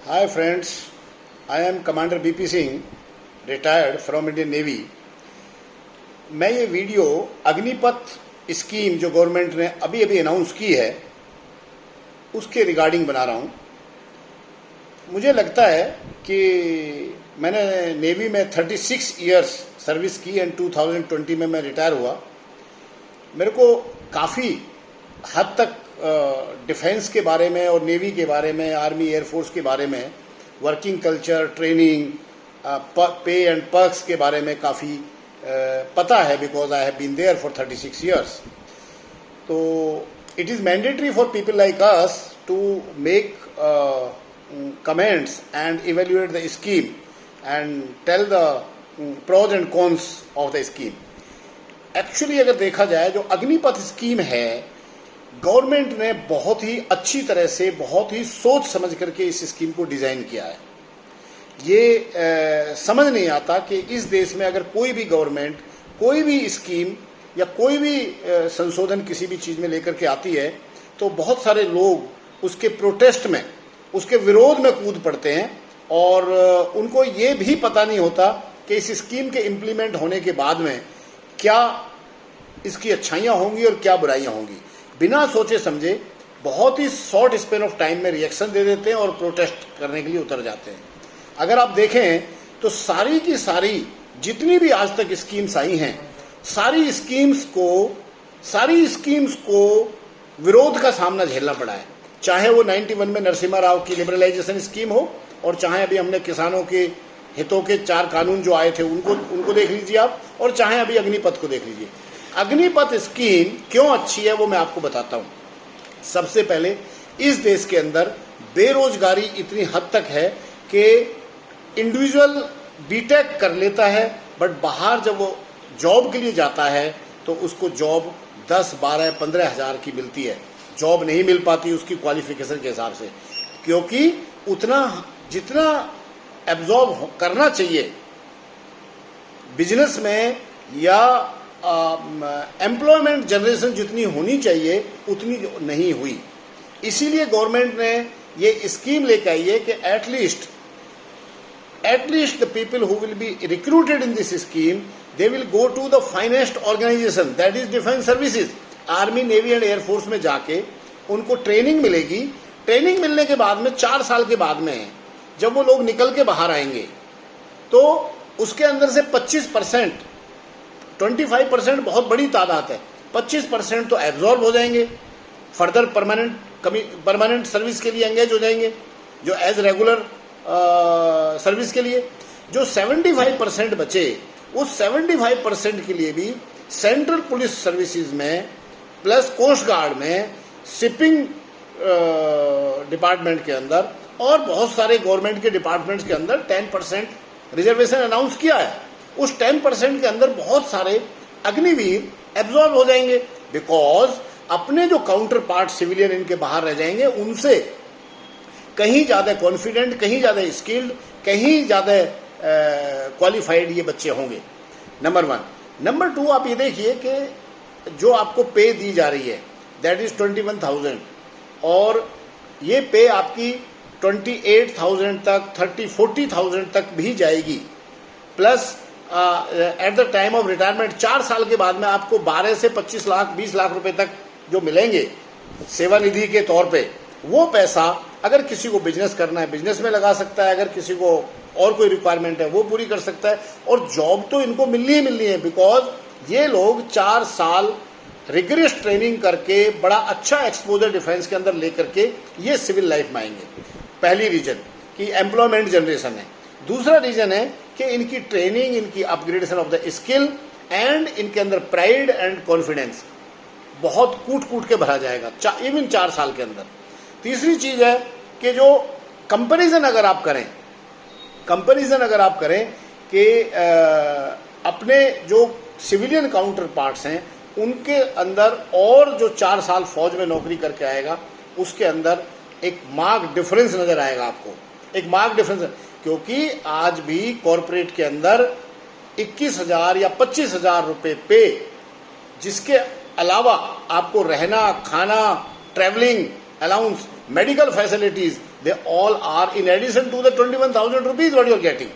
Hi friends, I am Commander BP Singh, retired from Indian Navy. मैं ये video Agnipath scheme जो government ने अभी अभी अनाउंस की है उसके रिगार्डिंग बना रहा हूँ। मुझे लगता है कि मैंने नेवी में 36 इयर्स सर्विस की एंड 2020 में मैं रिटायर हुआ। मेरे को काफ़ी हद तक डिफेंस के बारे में और नेवी के बारे में, आर्मी एयरफोर्स के बारे में, working culture, training, pay and perks के बारे में काफ़ी पता है, because I have been there for 36 years. तो it is mandatory for people like us to make comments and evaluate the scheme and tell the pros and cons of the scheme. Actually अगर देखा जाए, जो Agnipath scheme है, government ने बहुत ही अच्छी तरह से, बहुत ही सोच समझ करके इस स्कीम को डिज़ाइन किया है। ये समझ नहीं आता कि इस देश में अगर कोई भी गवर्नमेंट कोई भी स्कीम या कोई भी संशोधन किसी भी चीज़ में लेकर के आती है तो बहुत सारे लोग उसके प्रोटेस्ट में, उसके विरोध में कूद पड़ते हैं और उनको ये भी पता नहीं होता कि इस स्कीम के इम्प्लीमेंट होने के बाद में क्या इसकी अच्छाइयाँ होंगी और क्या बुराइयाँ होंगी। बिना सोचे समझे बहुत ही शॉर्ट स्पेन ऑफ टाइम में रिएक्शन दे देते हैं और प्रोटेस्ट करने के लिए उतर जाते हैं। अगर आप देखें तो सारी की सारी जितनी भी आज तक स्कीम्स आई हैं, सारी स्कीम्स को विरोध का सामना झेलना पड़ा है। चाहे वो 91 में नरसिम्हा राव की लिबरलाइजेशन स्कीम हो, और चाहे अभी हमने किसानों के हितों के 4 कानून जो आए थे उनको देख लीजिए आप, और चाहे अभी अग्निपथ को देख लीजिए। अग्निपथ स्कीम क्यों अच्छी है वो मैं आपको बताता हूँ। सबसे पहले, इस देश के अंदर बेरोजगारी इतनी हद तक है कि इंडिविजुअल बीटेक कर लेता है, बट बाहर जब वो जॉब के लिए जाता है तो उसको जॉब 10, 12, 15 हज़ार की मिलती है। जॉब नहीं मिल पाती उसकी क्वालिफिकेशन के हिसाब से, क्योंकि उतना जितना एब्जॉर्ब करना चाहिए बिजनेस में या एम्प्लॉयमेंट जनरेशन जितनी होनी चाहिए उतनी नहीं हुई। इसीलिए गवर्नमेंट ने ये स्कीम लेकर आई है कि at least the people who will be recruited in this scheme, they will go to the finest organisation, that is defence services. Army, navy and air force में जाके उनको ट्रेनिंग मिलेगी। ट्रेनिंग मिलने के बाद में 4 साल के बाद में जब वो लोग निकल के बाहर आएंगे तो उसके अंदर से 25%, 25% बहुत बड़ी तादाद है, 25% तो एब्जॉर्ब हो जाएंगे, फर्दर परमानेंट सर्विस के लिए एंगेज हो जाएंगे, जो एज रेगुलर सर्विस के लिए। जो 75% बचे, उस 75% के लिए भी सेंट्रल पुलिस सर्विसेज में, प्लस कोस्ट गार्ड में, शिपिंग डिपार्टमेंट के अंदर और बहुत सारे गवर्नमेंट के डिपार्टमेंट्स के अंदर 10% रिजर्वेशन अनाउंस किया है। उस 10% के अंदर बहुत सारे अग्निवीर एब्जॉर्ब हो जाएंगे, बिकॉज अपने जो काउंटर पार्ट सिविलियन इनके बाहर रह जाएंगे, उनसे कहीं ज़्यादा कॉन्फिडेंट, कहीं ज़्यादा स्किल्ड, कहीं ज़्यादा क्वालिफाइड ये बच्चे होंगे। नंबर 1। नंबर 2, आप ये देखिए कि जो आपको पे दी जा रही है दैट इज़ 21,000, और ये पे आपकी 28,000 तक, 30-40,000 तक भी जाएगी। Plus at the time of retirement 4 साल के बाद में आपको 12 से 25 लाख, 20 लाख रुपए तक जो मिलेंगे सेवानिधि के तौर पे। वो पैसा अगर किसी को बिजनेस करना है बिजनेस में लगा सकता है, अगर किसी को और कोई रिक्वायरमेंट है वो पूरी कर सकता है, और जॉब तो इनको मिलनी ही मिलनी है, बिकॉज ये लोग 4 साल रिगरस ट्रेनिंग करके बड़ा अच्छा एक्सपोजर डिफेंस के अंदर लेकर के ये सिविल लाइफ में आएंगे। पहली रीजन कि एम्प्लॉयमेंट जनरेशन है। दूसरा रीजन है कि इनकी ट्रेनिंग, इनकी upgradation of the skill and इनके अंदर प्राइड एंड कॉन्फिडेंस बहुत कूट के भरा जाएगा इवन 4 साल के अंदर। तीसरी चीज़ है कि जो कंपैरिजन अगर आप करें कि अपने जो सिविलियन काउंटर पार्ट्स हैं उनके अंदर और जो 4 साल फौज में नौकरी करके आएगा उसके अंदर एक मार्क डिफरेंस नज़र आएगा आपको, एक मार्क डिफरेंस। क्योंकि आज भी कॉरपोरेट के अंदर 21,000 या 25,000 रुपये पे, जिसके अलावा आपको रहना, खाना, travelling allowance, medical facilities, they all are in addition to the 21,000 rupees what you are getting,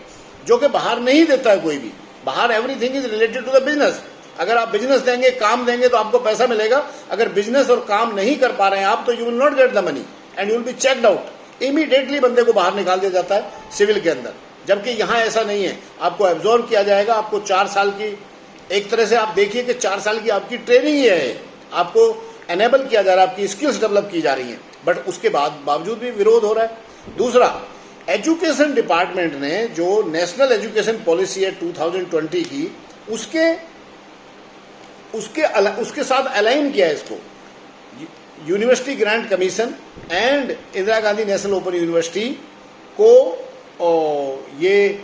जो कि बाहर नहीं देता है कोई भी. बाहर everything is related to the business. अगर आप बिजनेस देंगे, काम देंगे तो आपको पैसा मिलेगा. अगर बिजनेस और काम नहीं कर पा रहे हैं आप, तो you will not get the money and you will be checked out. Immediately बंदे को बाहर निकाल दिया जाता है सिविल के अंदर. जबकि यहाँ ऐसा नहीं है, आपको एब्जॉर्व किया जाएगा. आपको 4 साल की, एक तरह से आप देखिए कि 4 साल की आपकी ट्रेनिंग ही है. आपको एनेबल किया जा रहा है, आपकी स्किल्स डेवलप की जा रही हैं. बट उसके बावजूद भी विरोध हो रहा है. दूसरा, एजुकेशन डिपार्टमेंट ने जो नेशनल एजुकेशन पॉलिसी है 2020 की, उसके साथ अलाइन किया है इसको. University grant commission and Indira Gandhi national open university को ये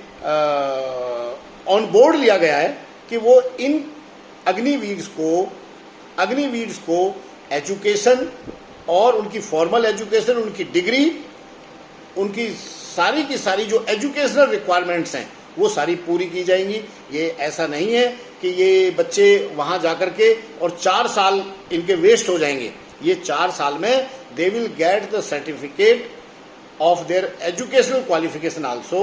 ऑन बोर्ड लिया गया है कि वो इन अग्निवीर्स को एजुकेशन और उनकी फॉर्मल एजुकेशन, उनकी डिग्री, उनकी सारी की सारी जो एजुकेशनल रिक्वायरमेंट्स हैं वो सारी पूरी की जाएंगी. ये ऐसा नहीं है कि ये बच्चे वहाँ जाकर के और 4 साल इनके वेस्ट हो जाएंगे. ये 4 साल में they will get the certificate of their educational qualification also,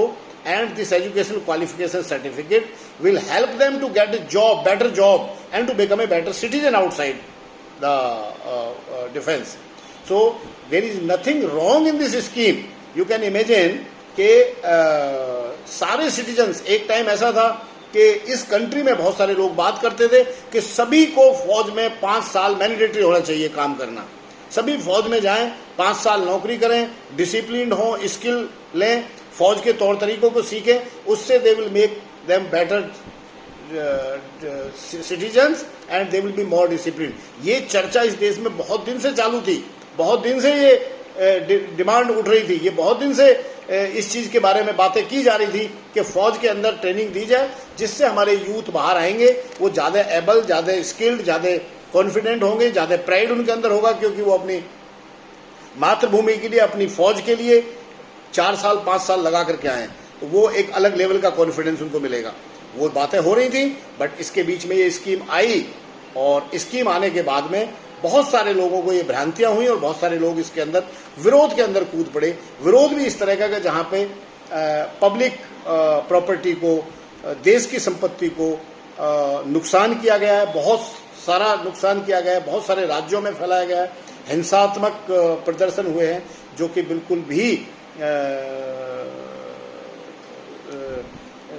and this educational qualification certificate will help them to get a job, better job, and to become a better citizen outside the defense. So there is nothing wrong in this scheme. You can imagine कि सारे citizens, एक time ऐसा था कि इस country में बहुत सारे लोग बात करते थे कि सभी को फौज में 5 साल मैंडेटरी होना चाहिए काम करना. सभी फौज में जाएं, 5 साल नौकरी करें, डिसिप्लिन्ड हों, स्किल लें, फौज के तौर तरीकों को सीखें. उससे they will make them better citizens and they will be more discipline. ये चर्चा इस देश में बहुत दिन से चालू थी. बहुत दिन से ये डिमांड उठ रही थी. ये बहुत दिन से इस चीज़ के बारे में बातें की जा रही थी कि फौज के अंदर ट्रेनिंग दी जाए, जिससे हमारे यूथ बाहर आएंगे, वो ज़्यादा एबल, ज़्यादा स्किल्ड, ज़्यादा कॉन्फिडेंट होंगे, ज़्यादा प्राइड उनके अंदर होगा, क्योंकि वो अपनी मातृभूमि के लिए, अपनी फौज के लिए 4 साल 5 साल लगा करके आए. तो वो एक अलग लेवल का कॉन्फिडेंस उनको मिलेगा. वो बातें हो रही थी, बट इसके बीच में ये स्कीम आई, और स्कीम आने के बाद में बहुत सारे लोगों को ये भ्रांतियां हुई और बहुत सारे लोग इसके अंदर विरोध के अंदर कूद पड़े. विरोध भी इस तरह का कि जहाँ पे पब्लिक प्रॉपर्टी को, देश की संपत्ति को नुकसान किया गया है, बहुत सारा नुकसान किया गया है, बहुत सारे राज्यों में फैलाया गया है, हिंसात्मक प्रदर्शन हुए हैं, जो कि बिल्कुल भी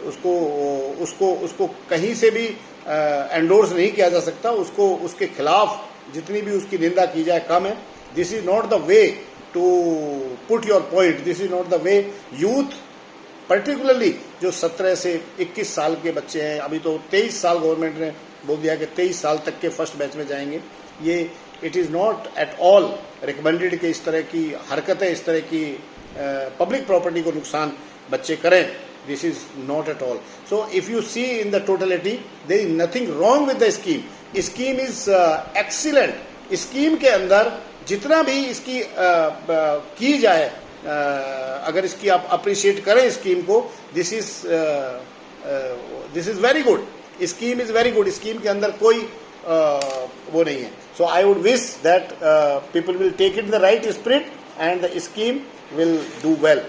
उसको कहीं से भी एंडोर्स नहीं किया जा सकता. उसको, उसके खिलाफ जितनी भी उसकी निंदा की जाए कम है. This is not the way to put your point. This is not the way. Youth particularly जो 17 से 21 साल के बच्चे हैं, अभी तो 23 साल गवर्नमेंट ने बोल दिया कि 23 साल तक के फर्स्ट बैच में जाएंगे. ये it is not at all recommended कि इस तरह की हरकतें, इस तरह की पब्लिक प्रॉपर्टी को नुकसान बच्चे करें. This is not at all. So if you see in the totality, there is nothing wrong with the scheme. Scheme is excellent. Scheme के अंदर जितना भी इसकी की जाए, अगर इसकी आप अप्रिशिएट करें स्कीम को, this is very good. Scheme is very good. Scheme के अंदर कोई वो नहीं है. So I would wish that people will take it in the right spirit and the scheme will do well.